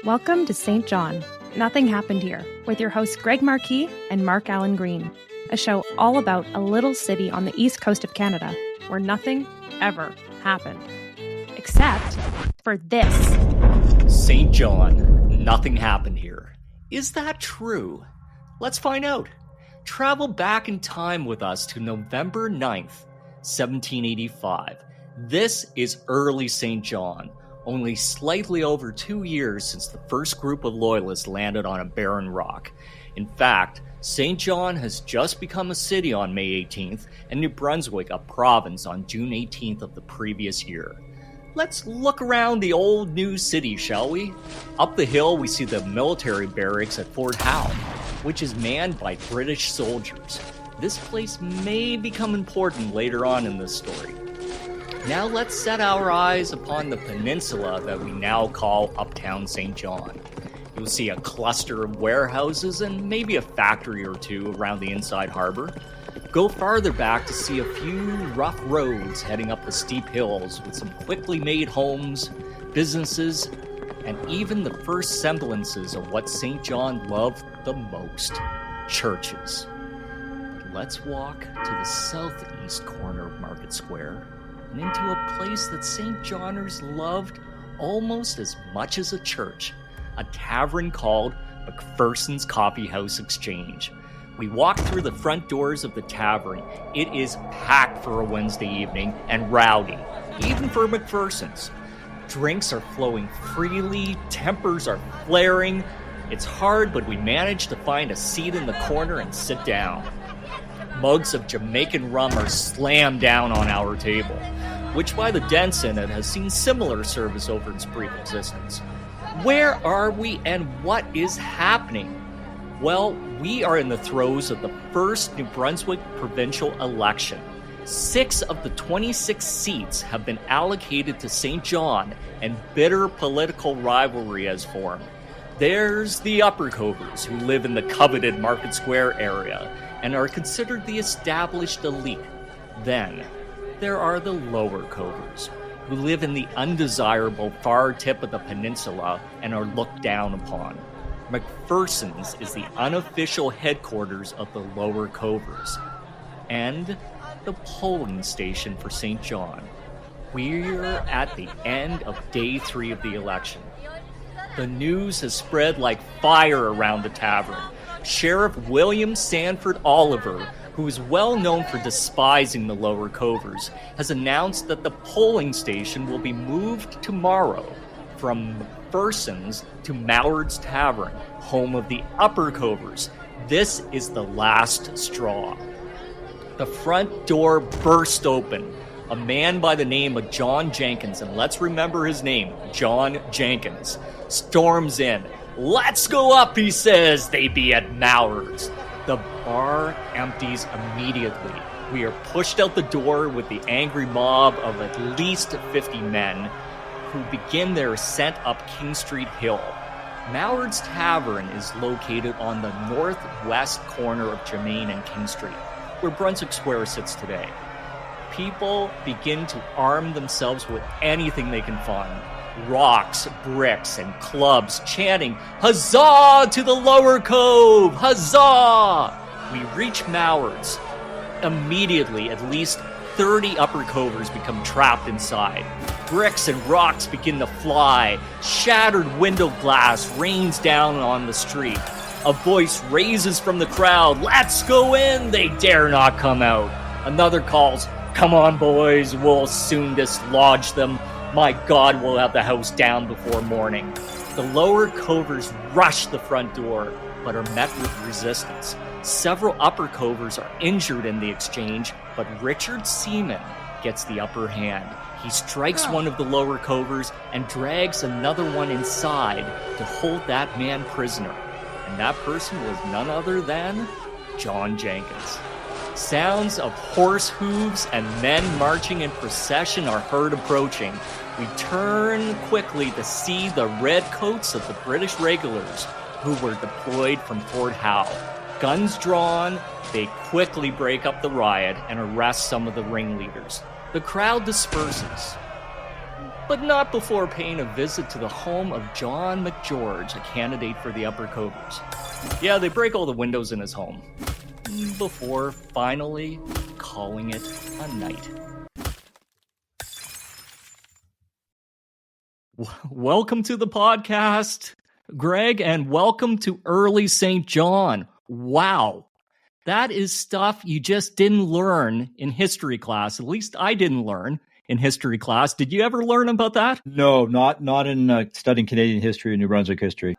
Welcome to St. John. Nothing Happened Here, with your hosts Greg Marquis and Mark Allen Green, a show all about a little city on the east coast of Canada where nothing ever happened. Except for this. St. John, nothing happened here. Is that true? Let's find out. Travel back in time with us to November 9th, 1785. This is early St. John, only slightly over 2 years since the first group of Loyalists landed on a barren rock. In fact, St. John has just become a city on May 18th, and New Brunswick a province on June 18th of the previous year. Let's look around the old new city, shall we? Up the hill, we see the military barracks at Fort Howe, which is manned by British soldiers. This place may become important later on in this story. Now let's set our eyes upon the peninsula that we now call Uptown St. John. You'll see a cluster of warehouses and maybe a factory or two around the inside harbor. Go farther back to see a few rough roads heading up the steep hills with some quickly made homes, businesses, and even the first semblances of what St. John loved the most, churches. But let's walk to the southeast corner of Market Square and into a place that St. Johners loved almost as much as a church, a tavern called McPherson's Coffee House Exchange. We walk through the front doors of the tavern. It is packed for a Wednesday evening and rowdy, even for McPherson's. Drinks are flowing freely, tempers are flaring. It's hard, but we manage to find a seat in the corner and sit down. Mugs of Jamaican rum are slammed down on our table, which by the dents in it has seen similar service over its brief existence. Where are we and what is happening? Well, we are in the throes of the first New Brunswick provincial election. 6 of the 26 seats have been allocated to St. John, and bitter political rivalry has formed. There's the Upper Covers, who live in the coveted Market Square area and are considered the established elite. Then, there are the Lower Covers, who live in the undesirable far tip of the peninsula and are looked down upon. McPherson's is the unofficial headquarters of the Lower Covers, and the polling station for St. John. We're at the end of day 3 of the election. The news has spread like fire around the tavern. Sheriff William Sanford Oliver, who is well known for despising the Lower Covers, has announced that the polling station will be moved tomorrow from McPherson's to Mallard's Tavern, home of the Upper Covers. This is the last straw. The front door burst open. A man by the name of John Jenkins, and let's remember his name, John Jenkins, storms in. "Let's go up," he says. They be at Mallard's. The bar empties immediately. We are pushed out the door with the angry mob of at least 50 men who begin their ascent up King Street Hill. Mallard's Tavern is located on the northwest corner of Germain and King Street, where Brunswick Square sits today. People begin to arm themselves with anything they can find. Rocks, bricks, and clubs, chanting, "Huzzah to the Lower Cove! Huzzah!" We reach Mallard's. Immediately, at least 30 Upper Covers become trapped inside. Bricks and rocks begin to fly. Shattered window glass rains down on the street. A voice raises from the crowd, "Let's go in!" They dare not come out. Another calls, "Come on, boys, we'll soon dislodge them. My God, we'll have the house down before morning." The Lower Covers rush the front door, but are met with resistance. Several Upper Covers are injured in the exchange, but Richard Seaman gets the upper hand. He strikes one of the Lower Covers and drags another one inside to hold that man prisoner. And that person was none other than John Jenkins. Sounds of horse hooves and men marching in procession are heard approaching. We turn quickly to see the red coats of the British regulars who were deployed from Fort Howe. Guns drawn, they quickly break up the riot and arrest some of the ringleaders. The crowd disperses. but not before paying a visit to the home of John McGeorge, a candidate for the Upper Covers. Yeah, they break all the windows in his home, before finally calling it a night. Welcome to the podcast, Greg, and welcome to early St. John. Wow. That is stuff you just didn't learn in history class. At least I didn't learn in history class. Did you ever learn about that? No, not in studying Canadian history and New Brunswick history.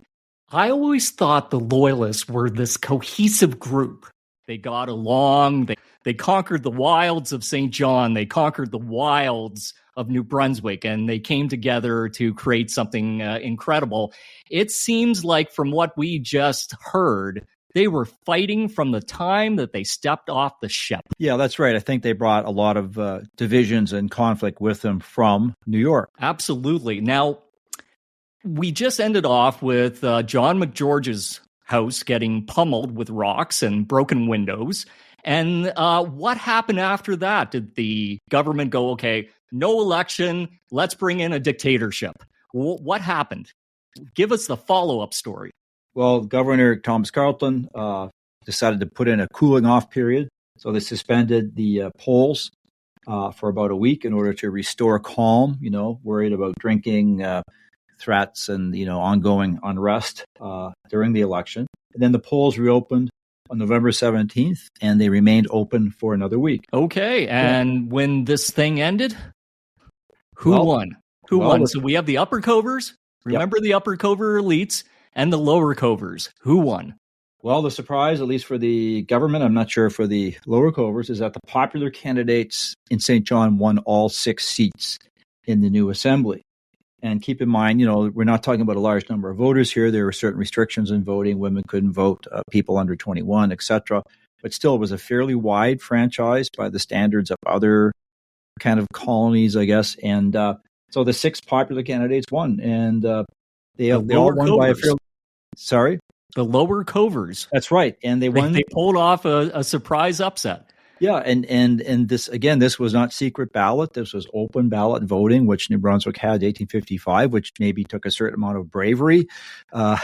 I always thought the Loyalists were this cohesive group. They got along. They conquered the wilds of St. John. They conquered the wilds of New Brunswick, and they came together to create something incredible. It seems like from what we just heard, they were fighting from the time that they stepped off the ship. Yeah, that's right. I think they brought a lot of divisions and conflict with them from New York. Absolutely. Now, we just ended off with John McGeorge's house getting pummeled with rocks and broken windows. And what happened after that? Did the government go, okay, no election, let's bring in a dictatorship? What happened? Give us the follow-up story. Well, Governor Thomas Carleton decided to put in a cooling off period. So they suspended the polls for about a week in order to restore calm, worried about drinking, threats, and, ongoing unrest during the election. And then the polls reopened on November 17th, and they remained open for another week. Okay, and when this thing ended, who won? Who won? So we have the Upper Covers. Remember the Upper Cover elites and the Lower Covers. Who won? Well, the surprise, at least for the government, I'm not sure for the Lower Covers, is that the popular candidates in St. John won all 6 seats in the new assembly. And keep in mind, we're not talking about a large number of voters here. There were certain restrictions in voting. Women couldn't vote, people under 21, etc. But still, it was a fairly wide franchise by the standards of other kind of colonies, I guess. And so the 6 popular candidates won. And they all won by a fairly... Sorry? The Lower Covers. That's right. And they won. They pulled off a surprise upset. Yeah, and this, again, this was not secret ballot. This was open ballot voting, which New Brunswick had in 1855, which maybe took a certain amount of bravery on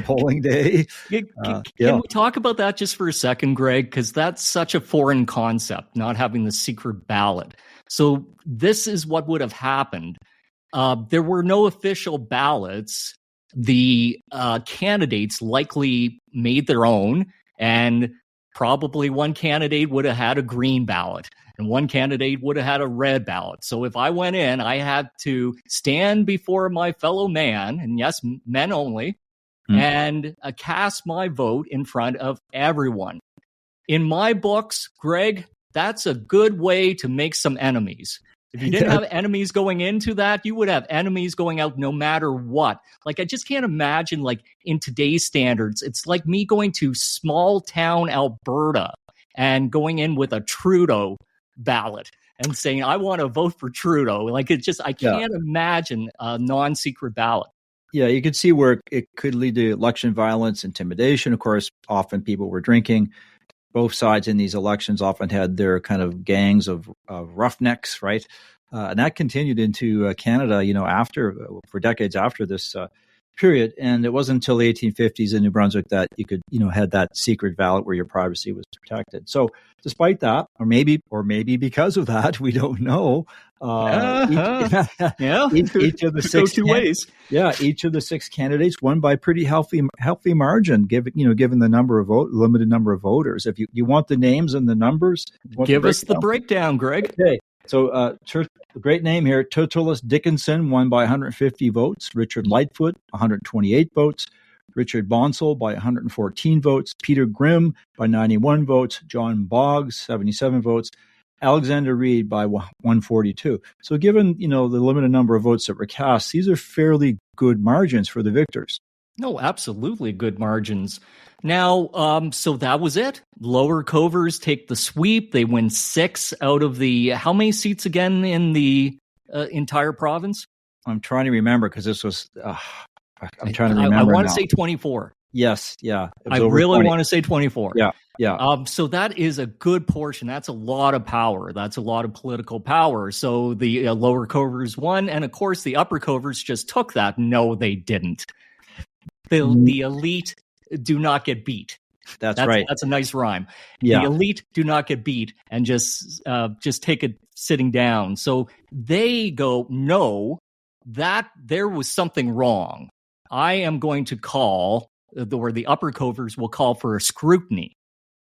polling day. Can we talk about that just for a second, Greg? Because that's such a foreign concept, not having the secret ballot. So this is what would have happened. There were no official ballots. The candidates likely made their own, and probably one candidate would have had a green ballot and one candidate would have had a red ballot. So if I went in, I had to stand before my fellow man, and yes, men only, and cast my vote in front of everyone. In my books, Greg, that's a good way to make some enemies. If you didn't have enemies going into that, you would have enemies going out no matter what. Like, I just can't imagine, like, in today's standards, it's like me going to small town Alberta and going in with a Trudeau ballot and saying, I want to vote for Trudeau. Like, I can't imagine a non-secret ballot. Yeah, you could see where it could lead to election violence, intimidation. Of course, often people were drinking. Both sides in these elections often had their kind of gangs of roughnecks, right? And that continued into Canada, for decades after this period. And it wasn't until the 1850s in New Brunswick that you could, had that secret ballot where your privacy was protected. So despite that, or maybe because of that, we don't know. Each of the 6 two ways. Yeah, each of the 6 candidates won by a pretty healthy margin, given the limited number of voters. If you want the names and the numbers, give us the breakdown, Greg. Okay, so great name here. Tertullus Dickinson won by 150 votes. Richard Lightfoot, 128 votes. Richard Bonsall by 114 votes. Peter Grimm by 91 votes. John Boggs, 77 votes. Alexander Reed by 142. So given, the limited number of votes that were cast, these are fairly good margins for the victors. No, absolutely good margins. Now, so that was it. Lower Covers take the sweep. They win 6 out of the, how many seats again in the entire province? I'm trying to remember because this was, I'm trying to remember. I want to say 24. Yes, yeah. It was I over really 20. want to say 24. Yeah, yeah. So that is a good portion. That's a lot of power. That's a lot of political power. So the lower covers won, and of course the upper covers just took that. No, they didn't. The elite do not get beat. That's right. That's a nice rhyme. Yeah. The elite do not get beat and just take it sitting down. So they go, no, that there was something wrong. I am going to call, or the upper covers will call for a scrutiny.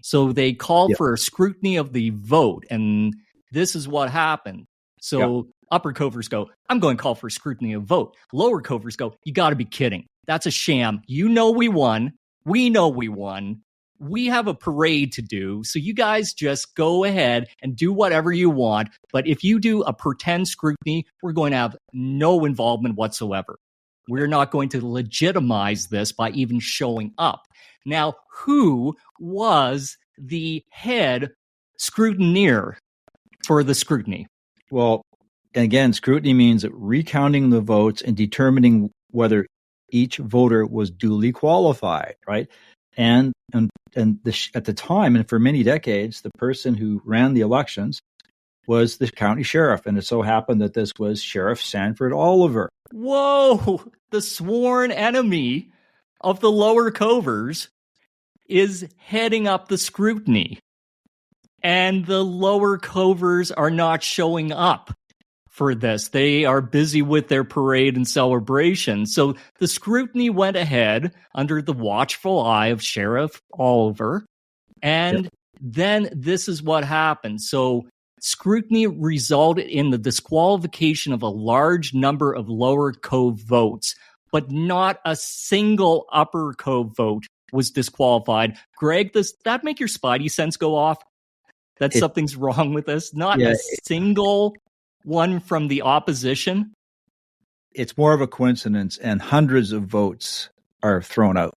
So they called for a scrutiny of the vote, and this is what happened. So upper covers go, I'm going to call for scrutiny of vote. Lower covers go, you got to be kidding. That's a sham. You know we won. We know we won. We have a parade to do, so you guys just go ahead and do whatever you want. But if you do a pretend scrutiny, we're going to have no involvement whatsoever. We're not going to legitimize this by even showing up. Now, who was the head scrutineer for the scrutiny? Well, again, scrutiny means recounting the votes and determining whether each voter was duly qualified, right? And at the time, and for many decades, the person who ran the elections was the county sheriff. And it so happened that this was Sheriff Sanford Oliver. Whoa! The sworn enemy of the lower covers is heading up the scrutiny. And the lower covers are not showing up for this. They are busy with their parade and celebration. So the scrutiny went ahead under the watchful eye of Sheriff Oliver. And then this is what happened. So scrutiny resulted in the disqualification of a large number of lower cove votes, but not a single upper cove vote was disqualified. Greg, does that make your spidey sense go off? That something's wrong with this? Not a single one from the opposition? It's more of a coincidence, and hundreds of votes are thrown out.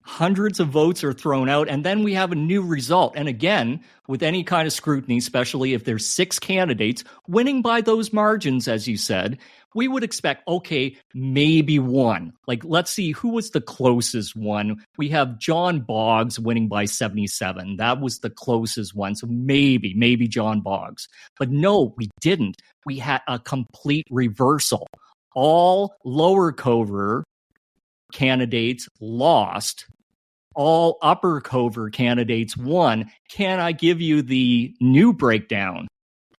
Hundreds of votes are thrown out, and then we have a new result. And again, with any kind of scrutiny, especially if there's 6 candidates winning by those margins, as you said, we would expect, okay, maybe one. Like, let's see, who was the closest one? We have John Boggs winning by 77. That was the closest one. So maybe John Boggs. But no, we didn't. We had a complete reversal. All lower cover candidates lost. All upper cover candidates won. Can I give you the new breakdown?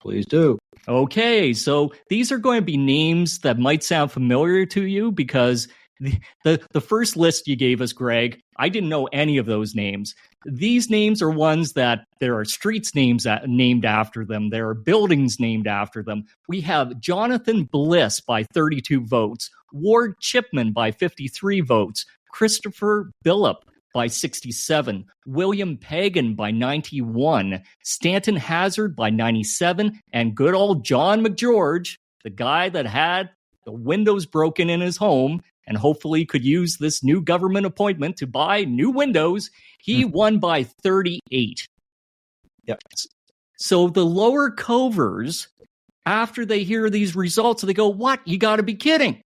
Please do. Okay, so these are going to be names that might sound familiar to you because the first list you gave us, Greg, I didn't know any of those names. These names are ones that there are streets named after them. There are buildings named after them. We have Jonathan Bliss by 32 votes, Ward Chipman by 53 votes, Christopher Billop by 67, William Pagan by 91, Stanton Hazard by 97, and good old John McGeorge, the guy that had the windows broken in his home and hopefully could use this new government appointment to buy new windows, he won by 38. Yep. So the lower covers, after they hear these results, they go, what? You got to be kidding.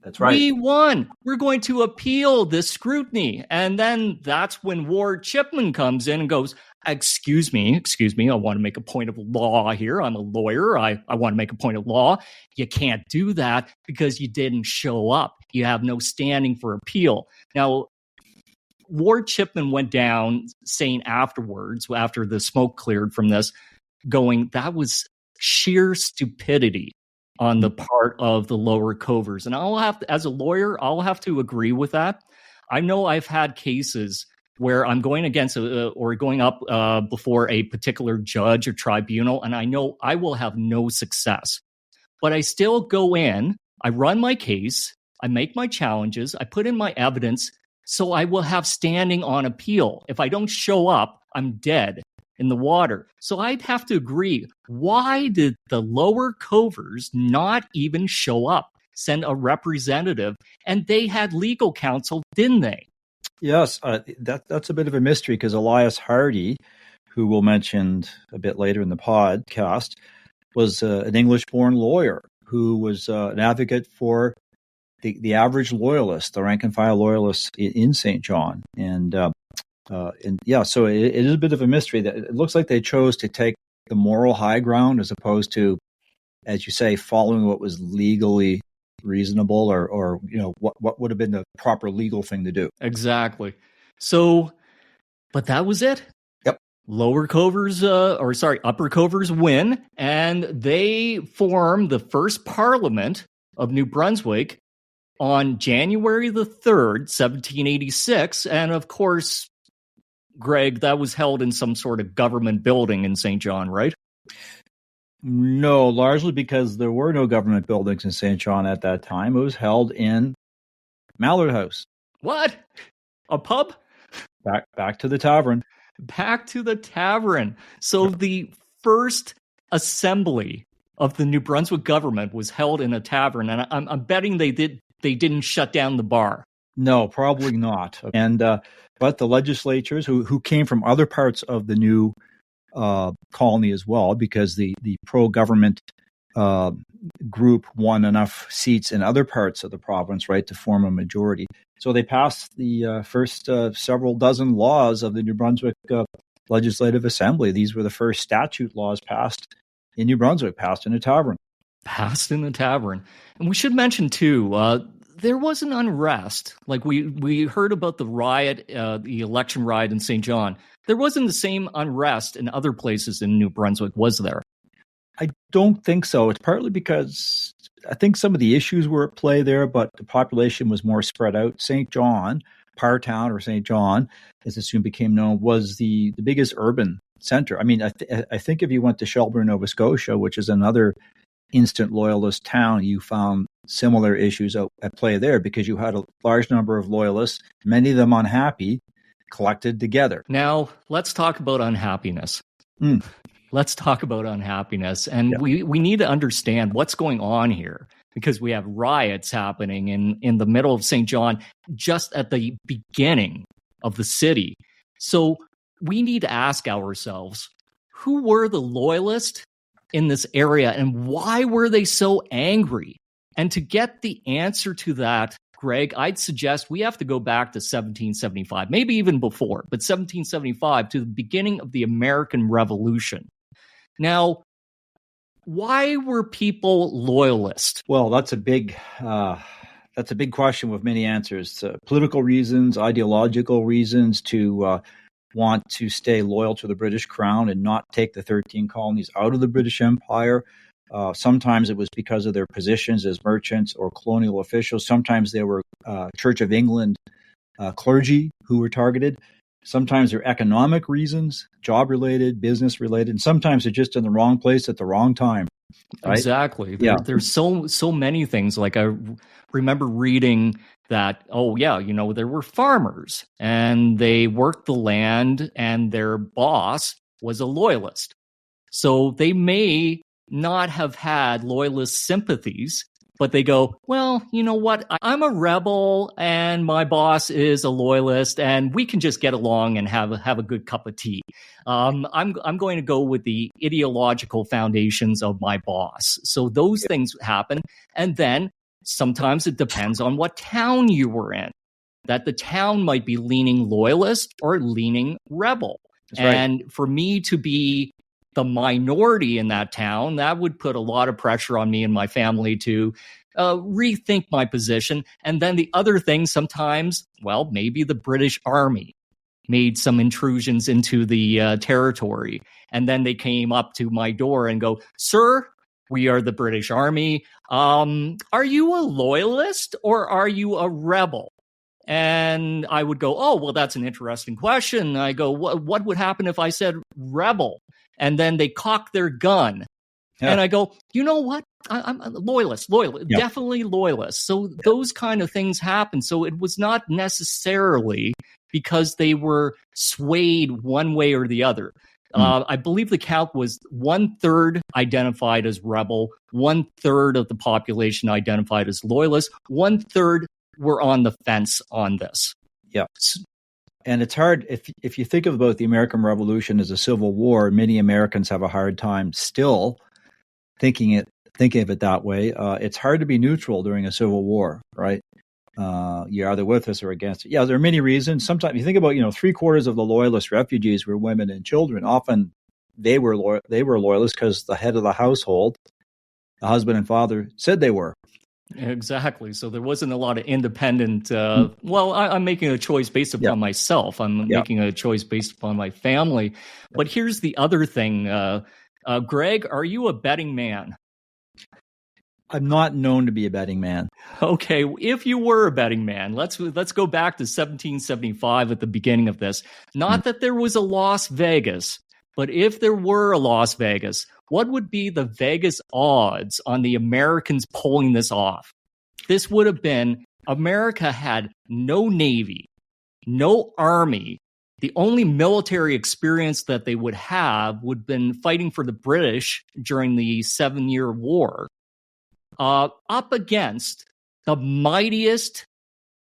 That's right. We won. We're going to appeal this scrutiny. And then that's when Ward Chipman comes in and goes, excuse me, I want to make a point of law here. I'm a lawyer. I want to make a point of law. You can't do that because you didn't show up. You have no standing for appeal. Now, Ward Chipman went down saying afterwards, after the smoke cleared from this, going, that was sheer stupidity on the part of the lower covers. And I'll have to, as a lawyer, I'll have to agree with that. I know I've had cases where I'm going against or going up before a particular judge or tribunal, and I know I will have no success. But I still go in, I run my case, I make my challenges, I put in my evidence, so I will have standing on appeal. If I don't show up, I'm dead in the water. So I'd have to agree. Why did the lower covers not even show up, send a representative, and they had legal counsel, didn't they? Yes, that's a bit of a mystery because Elias Hardy, who we'll mention a bit later in the podcast, was an English-born lawyer who was an advocate for the average loyalist, the rank and file loyalists in St. John. So it is a bit of a mystery. That it looks like they chose to take the moral high ground as opposed to, as you say, following what was legally reasonable or what would have been the proper legal thing to do. Exactly. So, but that was it. Yep. Upper Covers win, and they form the first parliament of New Brunswick on January the 3rd, 1786. And of course, Greg, that was held in some sort of government building in St. John, right? No, largely because there were no government buildings in St. John at that time. It was held in Mallard House. What? A pub? Back to the tavern. Back to the tavern. So the first assembly of the New Brunswick government was held in a tavern, and I'm betting they didn't shut down the bar. No, probably not. And but the legislatures who came from other parts of the new colony as well, because the pro-government group won enough seats in other parts of the province, right, to form a majority. So they passed the first several dozen laws of the New Brunswick Legislative Assembly. These were the first statute laws passed in New Brunswick, passed in a tavern. Passed in the tavern. And we should mention, too, there was an unrest. Like we heard about the riot, the election riot in St. John. There wasn't the same unrest in other places in New Brunswick, was there? I don't think so. It's partly because I think some of the issues were at play there, but the population was more spread out. St. John, Partown or St. John, as it soon became known, was the biggest urban center. I mean, I think if you went to Shelburne, Nova Scotia, which is another instant loyalist town, you found similar issues at play there because you had a large number of loyalists, many of them unhappy, collected together. Now, let's talk about unhappiness. Let's talk about unhappiness. And we need to understand what's going on here, because we have riots happening in the middle of St. John, just at the beginning of the city. So we need to ask ourselves, who were the loyalists in this area and why were they so angry? And to get the answer to that, Greg, I'd suggest we have to go back to 1775, maybe even before, but 1775 to the beginning of the American Revolution. Now, why were people loyalist? Well, that's a big question with many answers. Political reasons, ideological reasons, to want to stay loyal to the British Crown and not take the 13 colonies out of the British Empire. Sometimes it was because of their positions as merchants or colonial officials. Sometimes they were Church of England clergy who were targeted. Sometimes they're economic reasons, job-related, business-related, and sometimes they're just in the wrong place at the wrong time. Right? Exactly. There's so many things. Like I remember reading that, there were farmers and they worked the land and their boss was a loyalist. So they may not have had loyalist sympathies, but they go, well, you know what? I'm a rebel and my boss is a loyalist and we can just get along and have a good cup of tea. I'm going to go with the ideological foundations of my boss. So those things happen. And then sometimes it depends on what town you were in, that the town might be leaning loyalist or leaning rebel. That's and right. For me to be the minority in that town, that would put a lot of pressure on me and my family to rethink my position. And then the other thing, sometimes, maybe the British Army made some intrusions into the territory. And then they came up to my door and go, "Sir, we are the British Army. Are you a loyalist or are you a rebel?" And I would go, "Oh, well, that's an interesting question." I go, what would happen if I said rebel? And then they cock their gun. Yeah. And I go, you know what? I'm a loyalist, definitely loyalist. So those kind of things happen. So it was not necessarily because they were swayed one way or the other. I believe the count was 1/3 identified as rebel, 1/3 of the population identified as loyalist, 1/3 were on the fence on this. Yeah. And it's hard, if you think about the American Revolution as a civil war, many Americans have a hard time still thinking thinking of it that way. It's hard to be neutral during a civil war, right? You're either with us or against it. Yeah, there are many reasons. Sometimes you think about, 3/4 of the Loyalist refugees were women and children. Often they were Loyalists because the head of the household, the husband and father, said they were. Exactly. So there wasn't a lot of independent. I'm making a choice based upon myself. I'm making a choice based upon my family. But here's the other thing. Greg, are you a betting man? I'm not known to be a betting man. Okay, if you were a betting man, let's go back to 1775 at the beginning of this. Not that there was a Las Vegas, but if there were a Las Vegas, what would be the Vegas odds on the Americans pulling this off? This would have been, America had no Navy, no Army. The only military experience that they would have would have been fighting for the British during the 7-Year War, up against the mightiest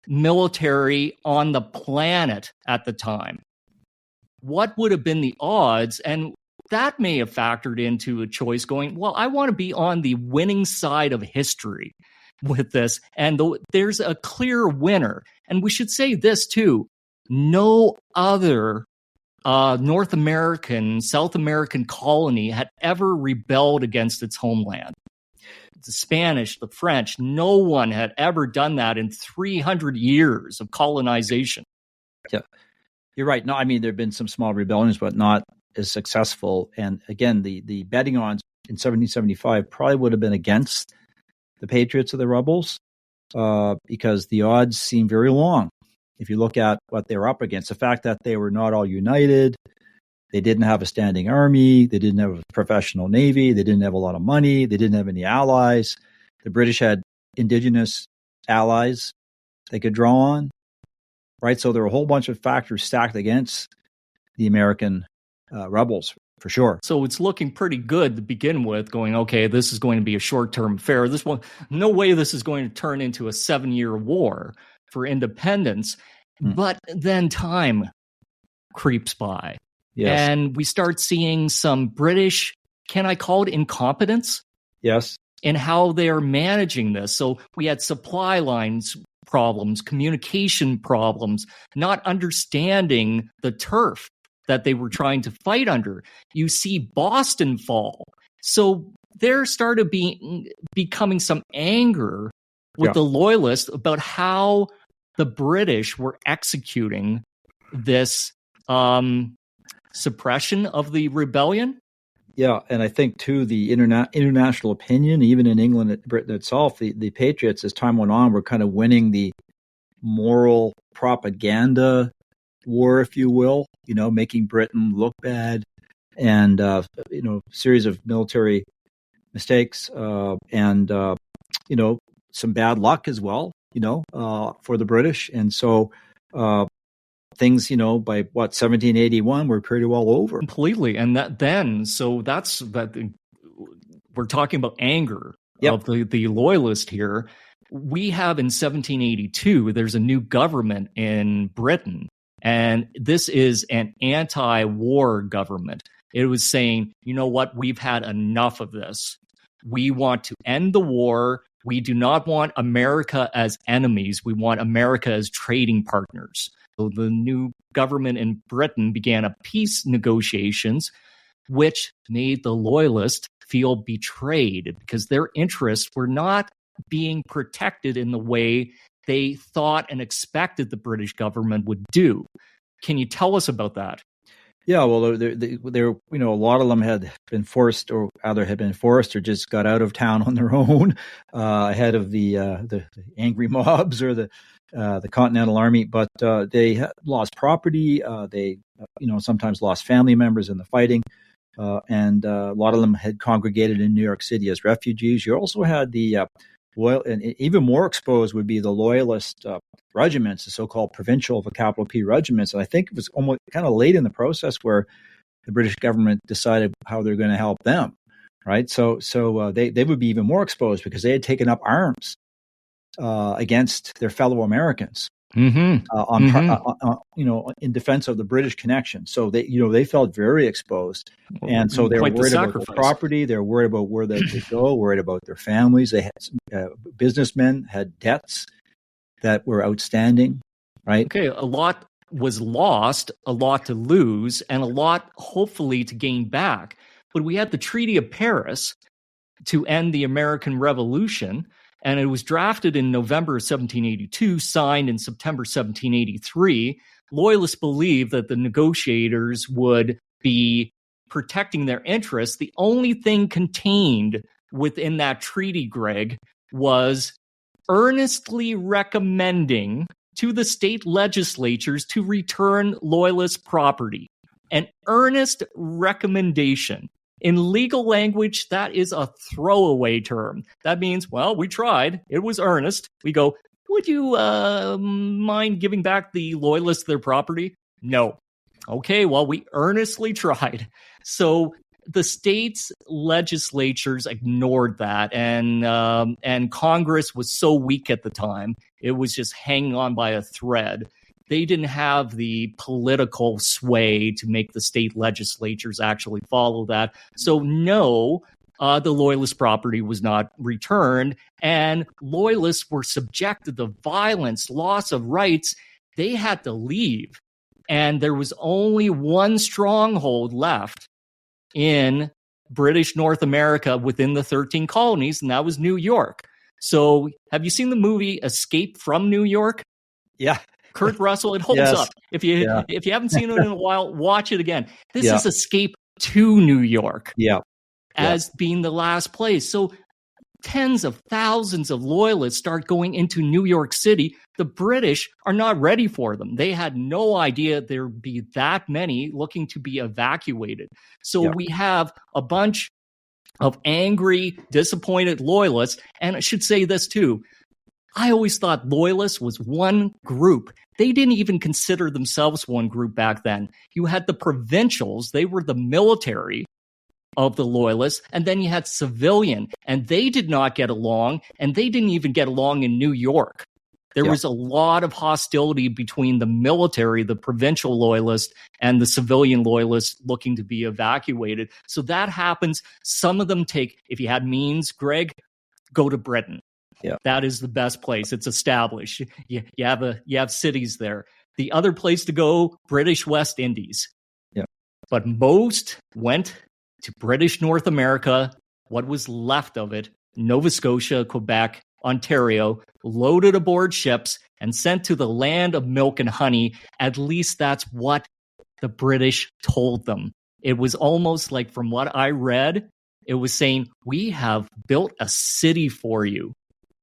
military on the planet at the time. What would have been the odds? And that may have factored into a choice going, well, I want to be on the winning side of history with this. And there's a clear winner. And we should say this too. No other North American, South American colony had ever rebelled against its homeland. The Spanish, the French, no one had ever done that in 300 years of colonization. Yeah, you're right. No, I mean, there have been some small rebellions, but not as successful. And again, the betting odds in 1775 probably would have been against the Patriots or the rebels because the odds seem very long. If you look at what they were up against, the fact that they were not all united, they didn't have a standing army, they didn't have a professional navy, they didn't have a lot of money, they didn't have any allies. The British had indigenous allies they could draw on, right? So there were a whole bunch of factors stacked against the American rebels, for sure. So it's looking pretty good to begin with, going, okay, this is going to be a short-term affair. No way this is going to turn into a 7-year war for independence. But then time creeps by. Yes. And we start seeing some British, can I call it incompetence? Yes. In how they are managing this. So we had supply lines problems, communication problems, not understanding the turf that they were trying to fight under. You see Boston fall. So there started becoming some anger with the Loyalists about how the British were executing this suppression of the rebellion. Yeah, and I think too the international opinion, even in England, Britain itself, the Patriots, as time went on, were kind of winning the moral propaganda war, if you will. Making Britain look bad, and series of military mistakes, and some bad luck as well. For the British, and so. Things, by 1781, were pretty well over. Completely. And we're talking about anger of the Loyalist here. We have in 1782, there's a new government in Britain, and this is an anti-war government. It was saying, you know what, we've had enough of this. We want to end the war. We do not want America as enemies. We want America as trading partners. So the new government in Britain began a peace negotiations, which made the Loyalists feel betrayed because their interests were not being protected in the way they thought and expected the British government would do. Can you tell us about that? Yeah, well, there, a lot of them had been forced, or either had been forced, or just got out of town on their own ahead of the angry mobs or the Continental Army. But they lost property. They, sometimes lost family members in the fighting, and a lot of them had congregated in New York City as refugees. You also had the and even more exposed would be the Loyalist regiments, the so-called provincial, the capital P regiments. And I think it was almost kind of late in the process where the British government decided how they're going to help them, right? So they would be even more exposed because they had taken up arms against their fellow Americans. Mm-hmm. on in defense of the British connection. So they felt very exposed, and so they were Quite the worried about their sacrifice. property. They were worried about where they could go, worried about their families. They had businessmen had debts that were outstanding, right? Okay, a lot was lost, a lot to lose, and a lot hopefully to gain back. But we had the Treaty of Paris to end the American Revolution, and it was drafted in November of 1782, signed in September 1783. Loyalists believed that the negotiators would be protecting their interests. The only thing contained within that treaty, Greg, was earnestly recommending to the state legislatures to return Loyalist property. An earnest recommendation. In legal language, that is a throwaway term. That means, well, we tried. It was earnest. We go, would you mind giving back the Loyalists their property? No. Okay, well, we earnestly tried. So the state's legislatures ignored that, and Congress was so weak at the time, it was just hanging on by a thread. They didn't have the political sway to make the state legislatures actually follow that. So no, the Loyalist property was not returned, and Loyalists were subjected to violence, loss of rights. They had to leave, and there was only one stronghold left in British North America within the 13 colonies, and that was New York. So have you seen the movie Escape from New York? Yeah. Kurt Russell, it holds up. If you haven't seen it in a while, watch it again. This is Escape to New York as being the last place. So tens of thousands of Loyalists start going into New York City. The British are not ready for them. They had no idea there would be that many looking to be evacuated. So we have a bunch of angry, disappointed Loyalists. And I should say this too. I always thought Loyalists was one group. They didn't even consider themselves one group back then. You had the provincials. They were the military of the Loyalists. And then you had civilian. And they did not get along. And they didn't even get along in New York. There was a lot of hostility between the military, the provincial Loyalists, and the civilian Loyalists looking to be evacuated. So that happens. Some of them take, if you had means, Greg, go to Britain. Yeah. That is the best place. It's established. You have cities there. The other place to go, British West Indies. Yeah. But most went to British North America, what was left of it, Nova Scotia, Quebec, Ontario, loaded aboard ships and sent to the land of milk and honey. At least that's what the British told them. It was almost like, from what I read, it was saying, we have built a city for you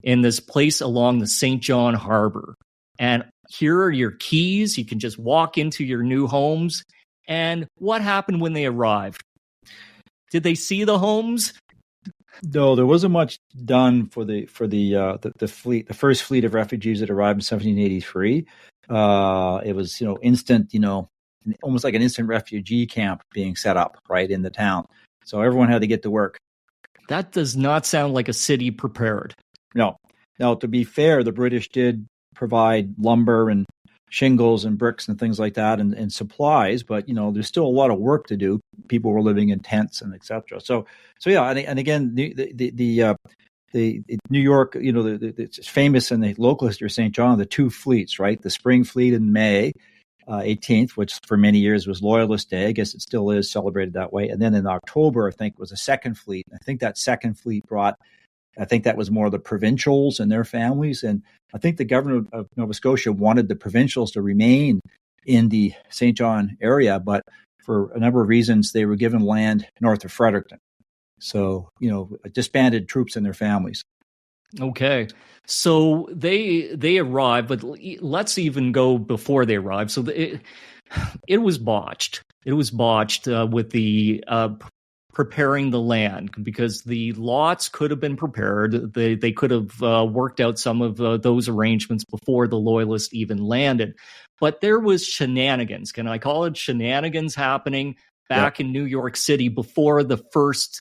in this place along the St. John Harbor. And here are your keys. You can just walk into your new homes. And what happened when they arrived? Did they see the homes? No, there wasn't much done for the fleet, the first fleet of refugees that arrived in 1783. It was, instant, almost like an instant refugee camp being set up right in the town. So everyone had to get to work. That does not sound like a city prepared. No. Now, to be fair, the British did provide lumber and shingles and bricks and things like that and supplies, but there's still a lot of work to do. People were living in tents and etc. So yeah, and again, the New York, it's famous in the local history of St. John, the two fleets, right? The spring fleet in May 18th, which for many years was Loyalist Day. I guess it still is celebrated that way. And then in October, I think, was a second fleet. I think that second fleet that was more the provincials and their families. And I think the governor of Nova Scotia wanted the provincials to remain in the St. John area, but for a number of reasons, they were given land north of Fredericton. So, disbanded troops and their families. Okay. So they arrived, but let's even go before they arrived. So it was botched. It was botched with the preparing the land, because the lots could have been prepared. They could have worked out some of those arrangements before the Loyalists even landed. But there was shenanigans. Can I call it shenanigans happening back in New York City before the first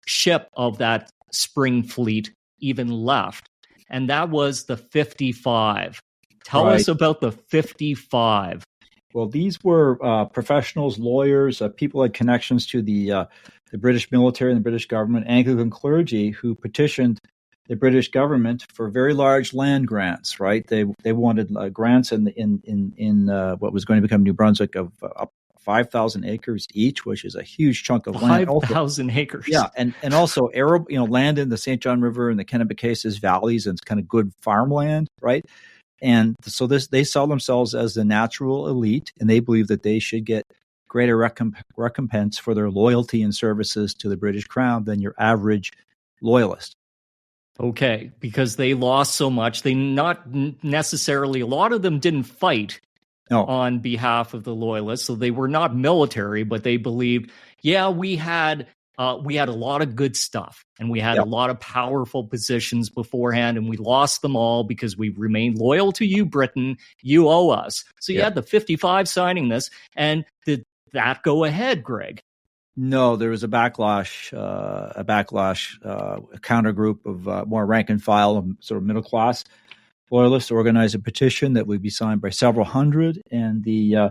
ship of that spring fleet even left? And that was the 55. Tell us about the 55. Well, these were professionals, lawyers, people had connections to the British military and the British government, Anglican clergy, who petitioned the British government for very large land grants. Right? They wanted grants in what was going to become New Brunswick of up 5,000 acres each, which is a huge chunk of land. 5,000 acres. Yeah, and also land in the St. John River and the Kennebecasis valleys, and it's kind of good farmland, right? And so they saw themselves as the natural elite, and they believe that they should get greater recompense for their loyalty and services to the British Crown than your average loyalist. Okay, because they lost so much. They not necessarily, a lot of them didn't fight on behalf of the loyalists, so they were not military, but they believed, we had a lot of good stuff, and we had a lot of powerful positions beforehand, and we lost them all because we remained loyal to you, Britain. You owe us. So you had the 55 signing this, and did that go ahead, Greg? No, there was a backlash, a counter group of more rank and file, sort of middle class loyalists organized a petition that would be signed by several hundred, and the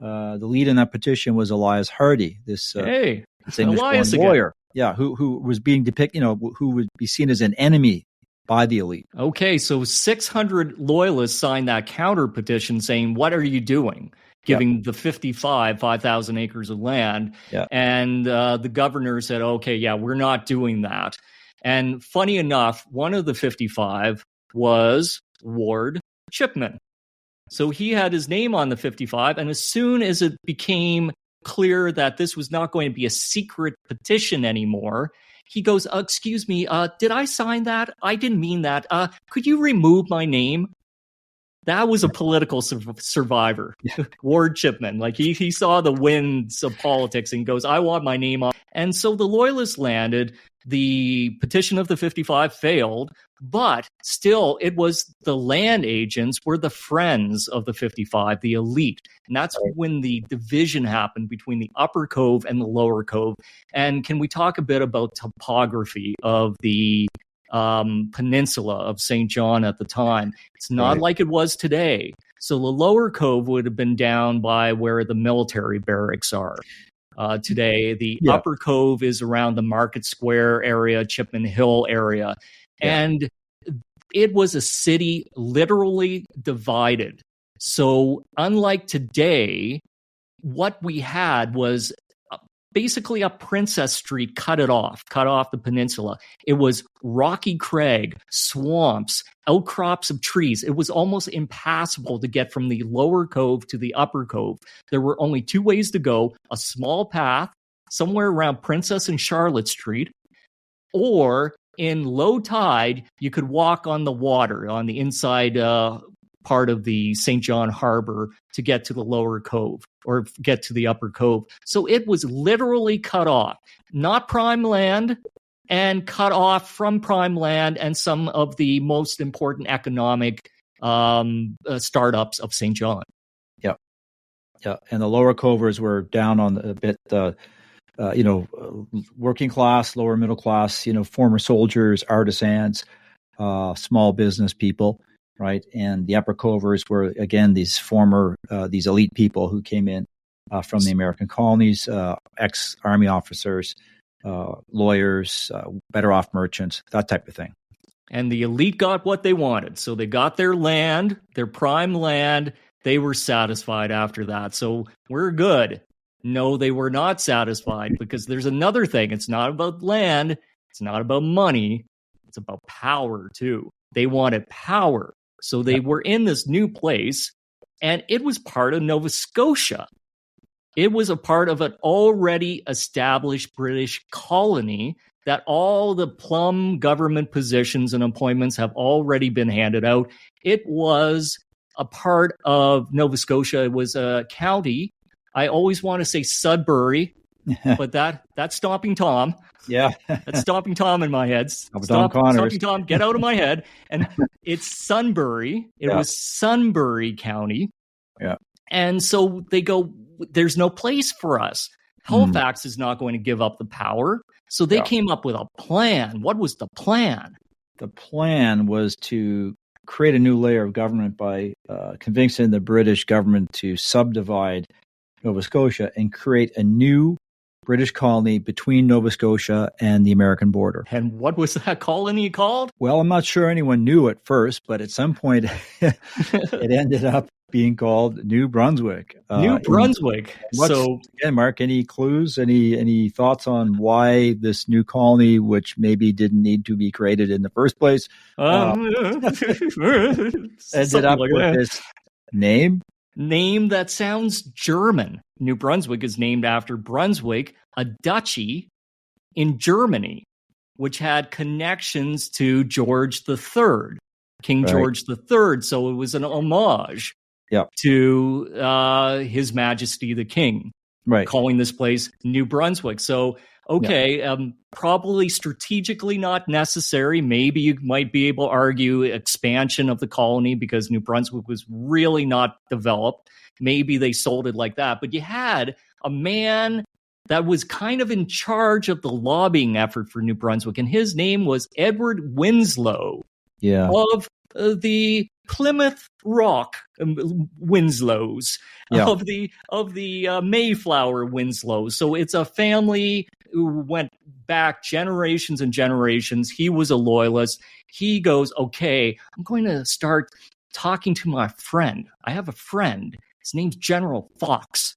lead in that petition was Elias Hardy, this English-born lawyer, who was being depicted, who would be seen as an enemy by the elite. Okay, so 600 loyalists signed that counter petition saying, "What are you doing?" Giving the 5,000 acres of land, and the governor said, "Okay, we're not doing that." And funny enough, one of the 55 was Ward Chipman. So he had his name on the 55, and as soon as it became clear that this was not going to be a secret petition anymore, he goes, "Excuse me, did I sign that? I didn't mean that. Could you remove my name?" That was a political survivor, Ward Chipman. Like he saw the winds of politics and goes, "I want my name on." And so the Loyalists landed. The petition of the 55 failed, but still it was the land agents were the friends of the 55, the elite. And that's when the division happened between the Upper Cove and the Lower Cove. And can we talk a bit about topography of the peninsula of St. John at the time? It's not like it was today. So the Lower Cove would have been down by where the military barracks are. Today, the Upper Cove is around the Market Square area, Chipman Hill area. And it was a city literally divided. So unlike today, what we had was basically a Princess Street cut off the peninsula. It was rocky crag, swamps, outcrops of trees. It was almost impassable to get from the Lower Cove to the Upper Cove. There were only two ways to go: a small path somewhere around Princess and Charlotte Street, or in low tide, you could walk on the water on the inside part of the St. John Harbor to get to the Lower Cove or get to the Upper Cove. So it was literally cut off, not prime land, and cut off from prime land and some of the most important economic startups of St. John. Yeah. And the Lower Covers were down on a bit, working class, lower middle class, former soldiers, artisans, small business people. Right. And the Upper Covers were, again, these elite people who came in from the American colonies, ex-army officers, lawyers, better off merchants, that type of thing. And the elite got what they wanted. So they got their land, their prime land. They were satisfied after that. So we're good. No, they were not satisfied, because there's another thing. It's not about land. It's not about money. It's about power, too. They wanted power. So they were in this new place, and it was part of Nova Scotia. It was a part of an already established British colony that all the plum government positions and appointments have already been handed out. It was a part of Nova Scotia. It was a county. I always want to say Sudbury, but that's Stomping Tom. Yeah. That's Stomping Tom in my head. Stomping Tom, get out of my head. And it's Sunbury. It was Sunbury County. Yeah. And so they go, there's no place for us. Halifax is not going to give up the power. So they came up with a plan. What was the plan? The plan was to create a new layer of government by convincing the British government to subdivide Nova Scotia and create a new British colony between Nova Scotia and the American border. And what was that colony called? Well, I'm not sure anyone knew at first, but at some point it ended up being called New Brunswick. New Brunswick. So, again, Mark, any clues, any thoughts on why this new colony, which maybe didn't need to be created in the first place, ended up like with this name? Name that sounds German. New Brunswick is named after Brunswick, a duchy in Germany, which had connections to George III, King George III. So it was an homage to His Majesty the King, calling this place New Brunswick. So, probably strategically not necessary. Maybe you might be able to argue expansion of the colony because New Brunswick was really not developed. Maybe they sold it like that. But you had a man that was kind of in charge of the lobbying effort for New Brunswick, and his name was Edward Winslow of the Plymouth Rock Winslows, of the Mayflower Winslows. So it's a family who went back generations and generations. He was a loyalist. He goes, okay, I'm going to start talking to my friend. I have a friend. His name's General Fox.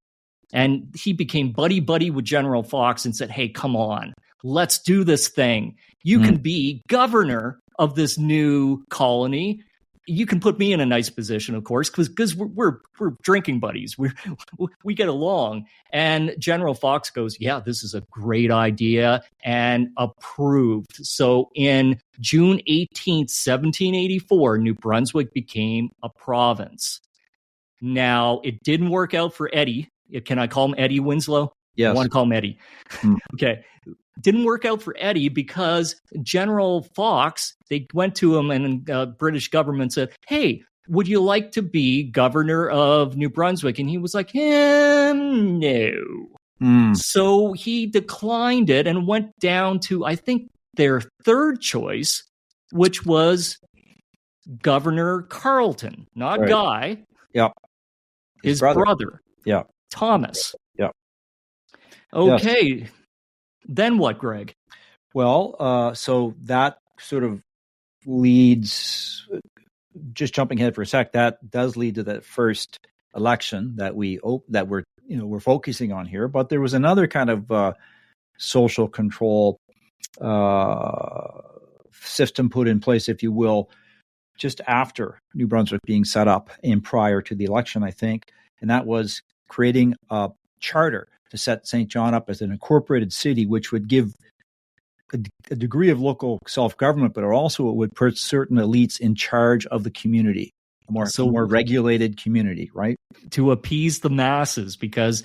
And he became buddy-buddy with General Fox and said, hey, come on, let's do this thing. You can be governor of this new colony. You can put me in a nice position, of course, because we're drinking buddies. We get along. And General Fox goes, yeah, this is a great idea, and approved. So in June 18th, 1784, New Brunswick became a province. Now, it didn't work out for Eddie. Can I call him Eddie Winslow? Yes. I want to call him Eddie. Okay. Didn't work out for Eddie because General Fox, they went to him and British government said, hey, would you like to be governor of New Brunswick? And he was like, no. So he declined it and went down to, I think, their third choice, which was Governor Carleton, not Guy. Yep. His brother. Yeah. Thomas. Yeah. Okay. Yes. Then what, Greg? Well, so that sort of leads, just jumping ahead for a sec, that does lead to that first election that we're focusing on here. But there was another kind of social control system put in place, if you will, just after New Brunswick being set up and prior to the election, I think, and that was creating a charter to set St. John up as an incorporated city, which would give a degree of local self-government, but also it would put certain elites in charge of the community, a more regulated community, right? To appease the masses, because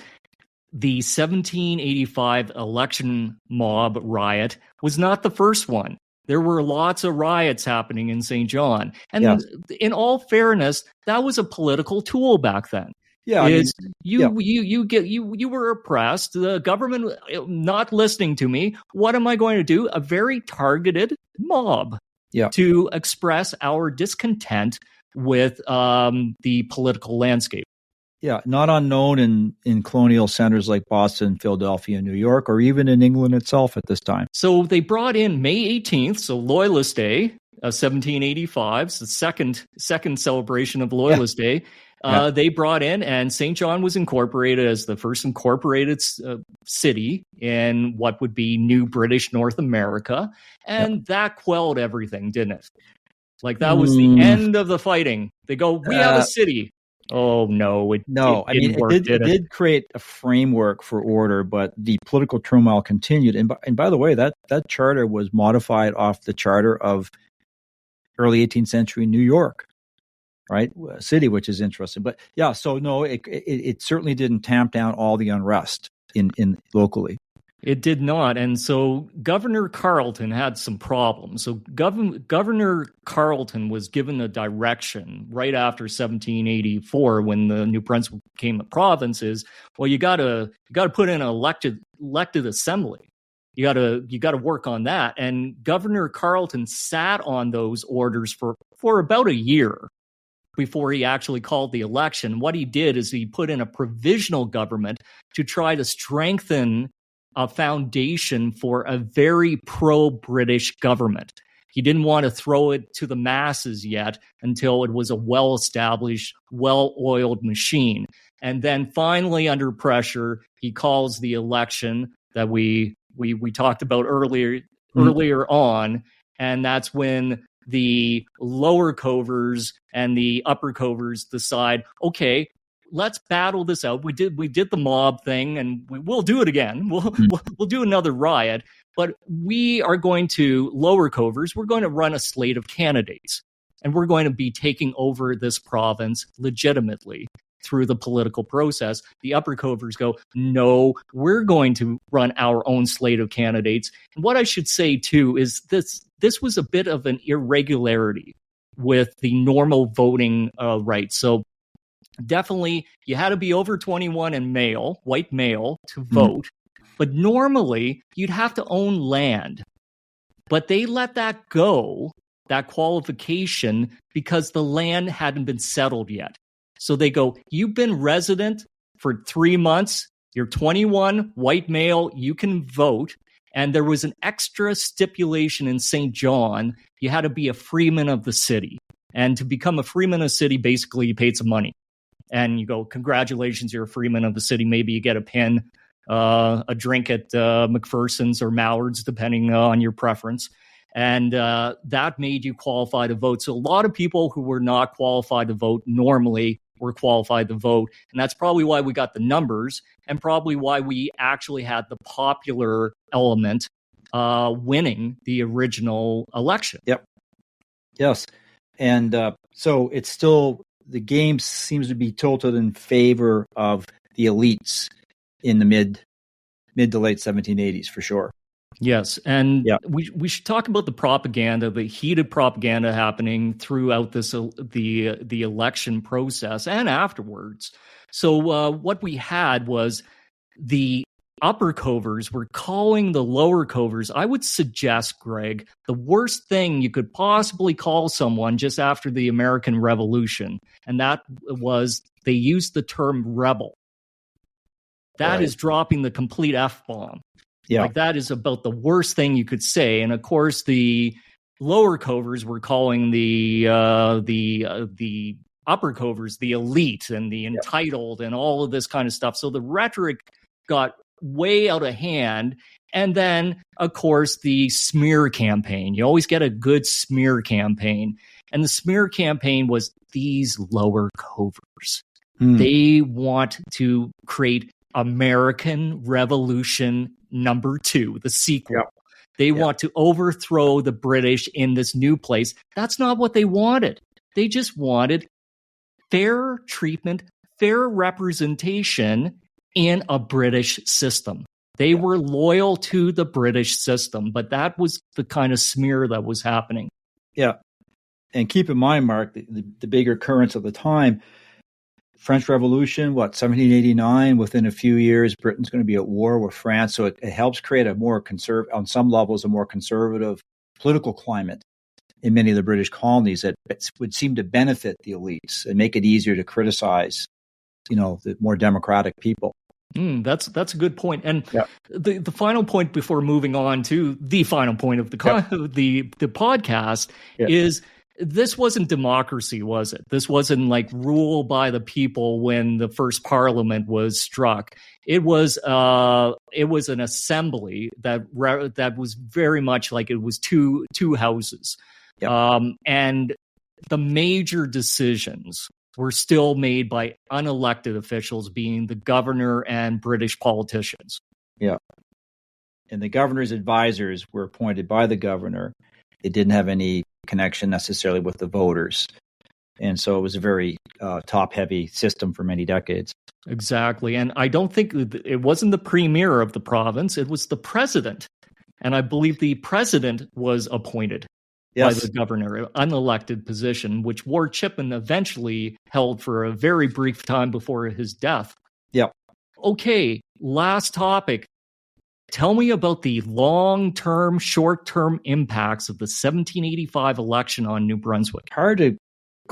the 1785 election mob riot was not the first one. There were lots of riots happening in St. John. And in all fairness, that was a political tool back then. Yeah, you were oppressed. The government not listening to me. What am I going to do? A very targeted mob to express our discontent with the political landscape. Yeah, not unknown in colonial centers like Boston, Philadelphia, New York, or even in England itself at this time. So they brought in May 18th, so Loyalist Day, 1785, it's the second celebration of Loyalist Day. They brought in, and St. John was incorporated as the first incorporated city in what would be New British North America. And that quelled everything, didn't it? Like that was the end of the fighting. They go, we have a city. Oh, no. It did create a framework for order, but the political turmoil continued. And by the way, that charter was modified off the charter of early 18th century New York. Right, city, which is interesting, but so no, it certainly didn't tamp down all the unrest in locally. It did not, and so Governor Carleton had some problems. So Governor Carleton was given a direction right after 1784 when the New Brunswick became a province. Is you got to put in an elected assembly. You got to work on that. And Governor Carleton sat on those orders for about a year before he actually called the election. What he did is he put in a provisional government to try to strengthen a foundation for a very pro-British government. He didn't want to throw it to the masses yet until it was a well-established, well-oiled machine. And then finally, under pressure, he calls the election that we talked about earlier on, and that's when the lower covers and the upper covers decide, okay, let's battle this out. We did the mob thing, and we'll do it again. We'll do another riot, but we are going to lower covers. We're going to run a slate of candidates, and we're going to be taking over this province legitimately through the political process. The upper covers go, no, we're going to run our own slate of candidates. And what I should say too is this was a bit of an irregularity with the normal voting rights. So definitely you had to be over 21 and male, white male, to vote. But normally you'd have to own land. But they let that go, that qualification, because the land hadn't been settled yet. So they go, you've been resident for 3 months, you're 21, white male, you can vote. And there was an extra stipulation in St. John, you had to be a freeman of the city. And to become a freeman of the city, basically you paid some money. And you go, congratulations, you're a freeman of the city. Maybe you get a pin, a drink at McPherson's or Mallard's, depending on your preference. And that made you qualify to vote. So a lot of people who were not qualified to vote normally were qualified to vote. And that's probably why we got the numbers, and probably why we actually had the popular element winning the original election. Yep. Yes. And so it's still, the game seems to be tilted in favor of the elites in the mid to late 1780s, for sure. Yes, and we should talk about the propaganda, the heated propaganda happening throughout this the election process and afterwards. So what we had was the upper covers were calling the lower covers. I would suggest, Greg, the worst thing you could possibly call someone just after the American Revolution, and that was they used the term rebel. That is dropping the complete F-bomb. Yeah. Like, that is about the worst thing you could say. And of course, the lower covers were calling the upper covers the elite and the entitled and all of this kind of stuff. So the rhetoric got way out of hand. And then, of course, the smear campaign. You always get a good smear campaign. And the smear campaign was these lower covers. They want to create American Revolution #2, the sequel. Yep. They want to overthrow the British in this new place. That's not what they wanted. They just wanted fair treatment, fair representation in a British system. They were loyal to the British system, but that was the kind of smear that was happening. Yeah. And keep in mind, Mark, the bigger currents of the time, French Revolution, 1789, within a few years, Britain's going to be at war with France. So it helps create a more on some levels, a more conservative political climate in many of the British colonies that would seem to benefit the elites and make it easier to criticize, the more democratic people. That's a good point. And the final point before moving on to the final point of the podcast is, this wasn't democracy, was it? This wasn't like rule by the people when the first parliament was struck. It was an assembly that was very much like it was two houses. And the major decisions were still made by unelected officials, being the governor and British politicians. Yeah. And the governor's advisors were appointed by the governor. It didn't have any connection necessarily with the voters. And so it was a very top-heavy system for many decades. Exactly. And I don't think it wasn't the premier of the province. It was the president. And I believe the president was appointed by the governor, an unelected position, which Ward Chipman eventually held for a very brief time before his death. Yeah. Okay, last topic. Tell me about the long-term, short-term impacts of the 1785 election on New Brunswick. Hard to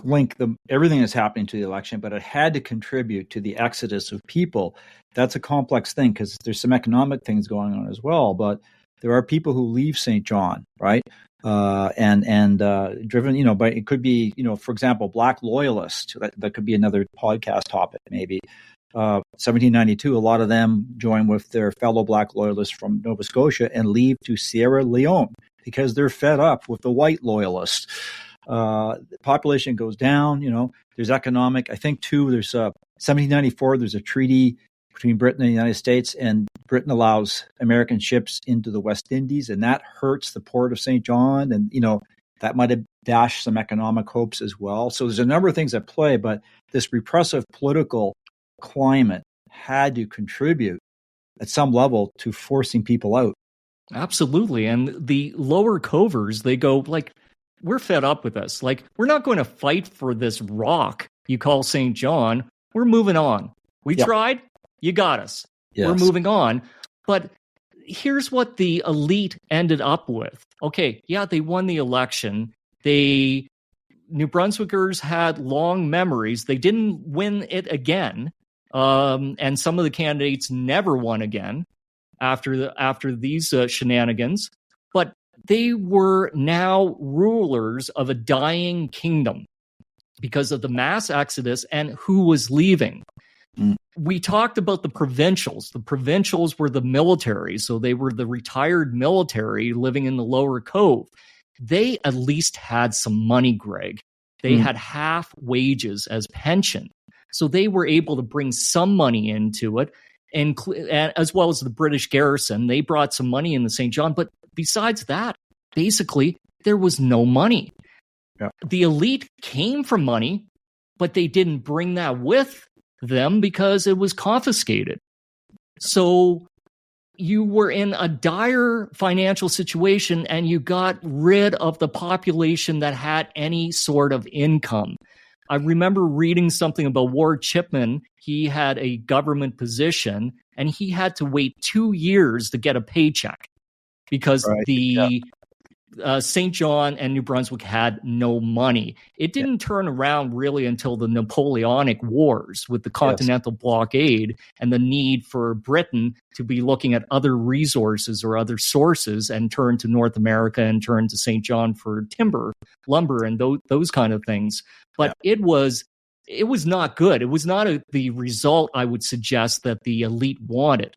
link everything that's happening to the election, but it had to contribute to the exodus of people. That's a complex thing because there's some economic things going on as well, but there are people who leave St. John, right? And driven, by, it could be, for example, Black Loyalist. That could be another podcast topic, maybe. 1792, a lot of them join with their fellow Black Loyalists from Nova Scotia and leave to Sierra Leone because they're fed up with the white Loyalists. The population goes down, there's economic, I think too, there's 1794, there's a treaty between Britain and the United States, and Britain allows American ships into the West Indies, and that hurts the port of St. John, and, that might have dashed some economic hopes as well. So there's a number of things at play, but this repressive political climate had to contribute at some level to forcing people out. Absolutely. And the lower covers, they go like, we're fed up with this. Like, we're not going to fight for this rock you call St. John. We're moving on. We tried. You got us. Yes. We're moving on. But here's what the elite ended up with. Okay, yeah, they won the election. New Brunswickers had long memories. They didn't win it again. And some of the candidates never won again after these shenanigans. But they were now rulers of a dying kingdom because of the mass exodus and who was leaving. We talked about the provincials. The provincials were the military, so they were the retired military living in the Lower Cove. They at least had some money, Greg. They had half wages as pension. So they were able to bring some money into it, and as well as the British garrison. They brought some money into St. John, but besides that, basically, there was no money. Yeah. The elite came from money, but they didn't bring that with them because it was confiscated. So you were in a dire financial situation, and you got rid of the population that had any sort of income. I remember reading something about Ward Chipman. He had a government position, and he had to wait 2 years to get a paycheck because St. John and New Brunswick had no money. It didn't turn around really until the Napoleonic Wars with the Continental Blockade and the need for Britain to be looking at other resources or other sources and turn to North America and turn to St. John for timber, lumber, and those kind of things. But it was not good. It was not the result I would suggest that the elite wanted.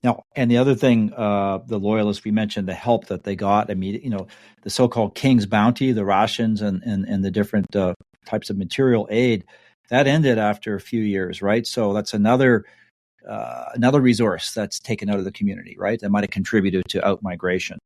No, and the other thing, the Loyalists, we mentioned the help that they got. I mean, the so-called King's Bounty, the rations and the different types of material aid, that ended after a few years, right? So that's another resource that's taken out of the community, right? That might have contributed to out-migration.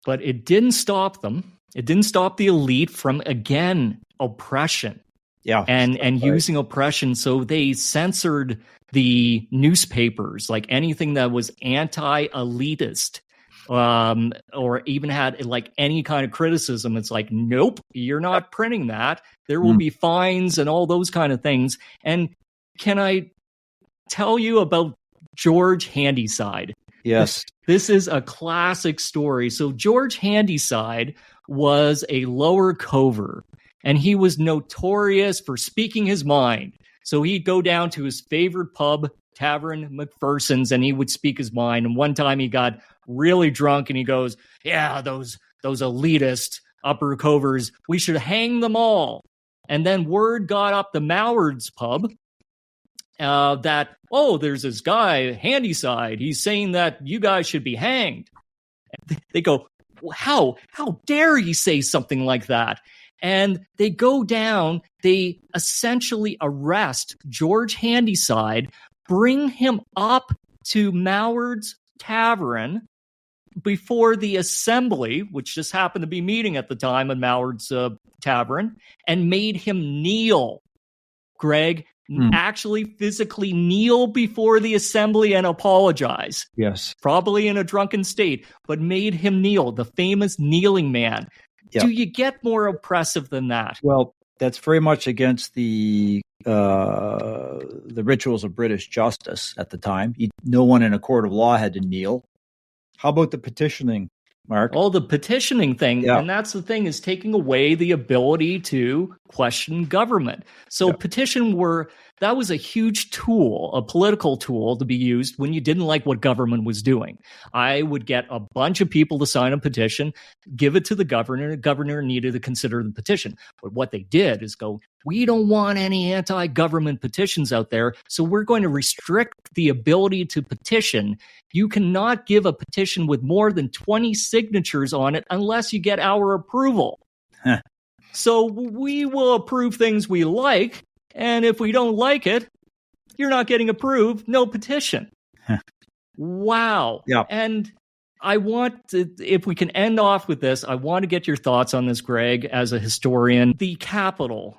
But it didn't stop them. It didn't stop the elite from, again, oppression. Yeah. And using oppression. So they censored the newspapers, like anything that was anti-elitist, or even had like any kind of criticism. It's like, nope, you're not printing that. There will be fines and all those kind of things. And can I tell you about George Handyside? Yes. This is a classic story. So George Handyside was a lower cover, and he was notorious for speaking his mind. So he'd go down to his favorite pub, Tavern McPherson's, and he would speak his mind. And one time he got really drunk and he goes, yeah, those elitist upper covers, we should hang them all. And then word got up the Mallard's pub that, there's this guy, Handyside. He's saying that you guys should be hanged. They go, how dare he say something like that? And they go down, they essentially arrest George Handyside, bring him up to Mallard's Tavern before the assembly, which just happened to be meeting at the time at Mallard's Tavern, and made him kneel. Greg, actually physically kneel before the assembly and apologize. Yes. Probably in a drunken state, but made him kneel, the famous kneeling man. Yeah. Do you get more oppressive than that? Well, that's very much against the rituals of British justice at the time. No one in a court of law had to kneel. How about the petitioning, Mark? Oh, the petitioning thing. Yeah. And that's the thing, is taking away the ability to question government. So that was a huge tool, a political tool to be used when you didn't like what government was doing. I would get a bunch of people to sign a petition, give it to the governor. The governor needed to consider the petition. But what they did is go, we don't want any anti-government petitions out there, so we're going to restrict the ability to petition. You cannot give a petition with more than 20 signatures on it unless you get our approval. Huh. So we will approve things we like, and if we don't like it, you're not getting approved, no petition. Huh. Wow. Yeah. And I want to, if we can end off with this, I want to get your thoughts on this, Greg, as a historian. The capital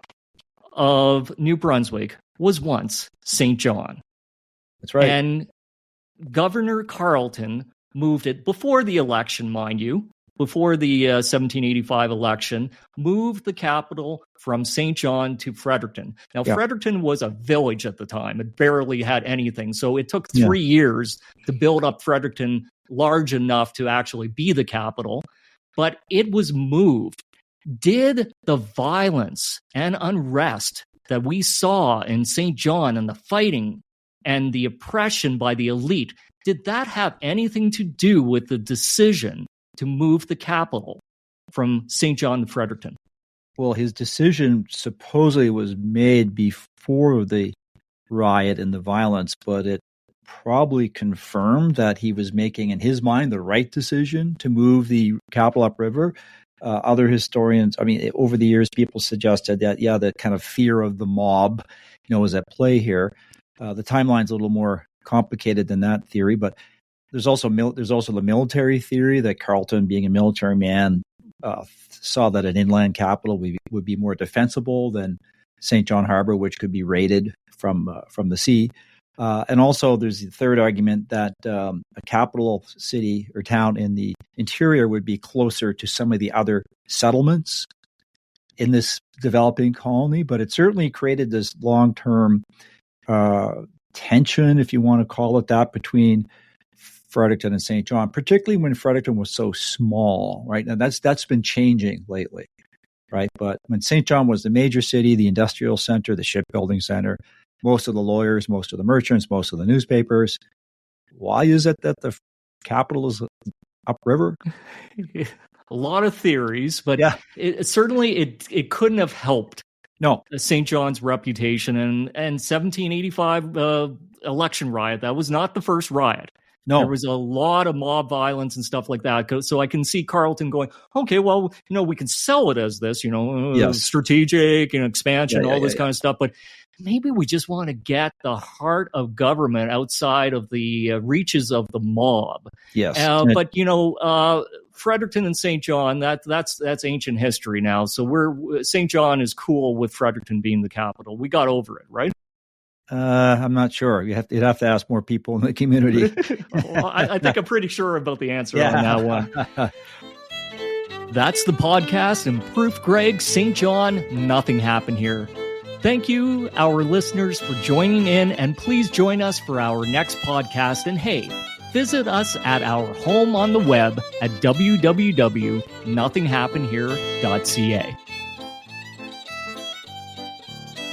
of New Brunswick was once St. John. That's right. And Governor Carleton moved it before the election, mind you, before the 1785 election, moved the capital from St. John to Fredericton. Now, Fredericton was a village at the time. It barely had anything. So it took 3 years to build up Fredericton large enough to actually be the capital. But it was moved. Did the violence and unrest that we saw in St. John and the fighting and the oppression by the elite, did that have anything to do with the decision to move the capital from St. John to Fredericton? Well, his decision supposedly was made before the riot and the violence, but it probably confirmed that he was making, in his mind, the right decision to move the capital upriver. Other historians, I mean, over the years, people suggested that, the kind of fear of the mob, was at play here. The timeline's a little more complicated than that theory, but there's also the military theory that Carleton, being a military man, saw that an inland capital would be more defensible than St. John Harbor, which could be raided from the sea. And also, there's the third argument that a capital city or town in the interior would be closer to some of the other settlements in this developing colony. But it certainly created this long-term tension, if you want to call it that, between Fredericton and St. John, particularly when Fredericton was so small, right? And that's been changing lately, right? But when St. John was the major city, the industrial center, the shipbuilding center, most of the lawyers, most of the merchants, most of the newspapers. Why is it that the capital is upriver? A lot of theories, but it couldn't have helped. No, St. John's reputation and 1785 election riot. That was not the first riot. No, there was a lot of mob violence and stuff like that. So I can see Carleton going, okay, well, we can sell it as this, strategic and expansion, all this kind of stuff. But maybe we just want to get the heart of government outside of the reaches of the mob. Yes. But Fredericton and St. John, that's ancient history now. So St. John is cool with Fredericton being the capital. We got over it, right? I'm not sure. You'd have to ask more people in the community. Well, I think I'm pretty sure about the answer on that one. That's the podcast and proof, Greg. St. John, nothing happened here. Thank you, our listeners, for joining in, and please join us for our next podcast. And hey, visit us at our home on the web at www.nothinghappenedhere.ca.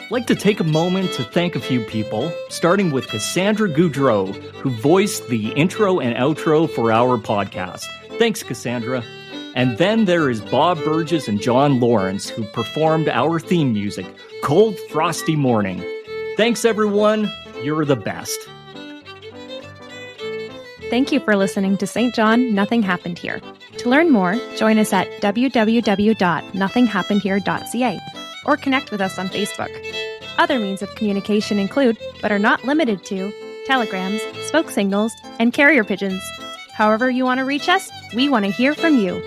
I'd like to take a moment to thank a few people, starting with Cassandra Goudreau, who voiced the intro and outro for our podcast. Thanks, Cassandra. And then there is Bob Burgess and John Lawrence, who performed our theme music, Cold Frosty Morning. Thanks, everyone. You're the best. Thank you for listening to St. John, Nothing Happened Here. To learn more, join us at www.nothinghappenedhere.ca or connect with us on Facebook. Other means of communication include, but are not limited to, telegrams, smoke signals, and carrier pigeons. However you want to reach us, we want to hear from you.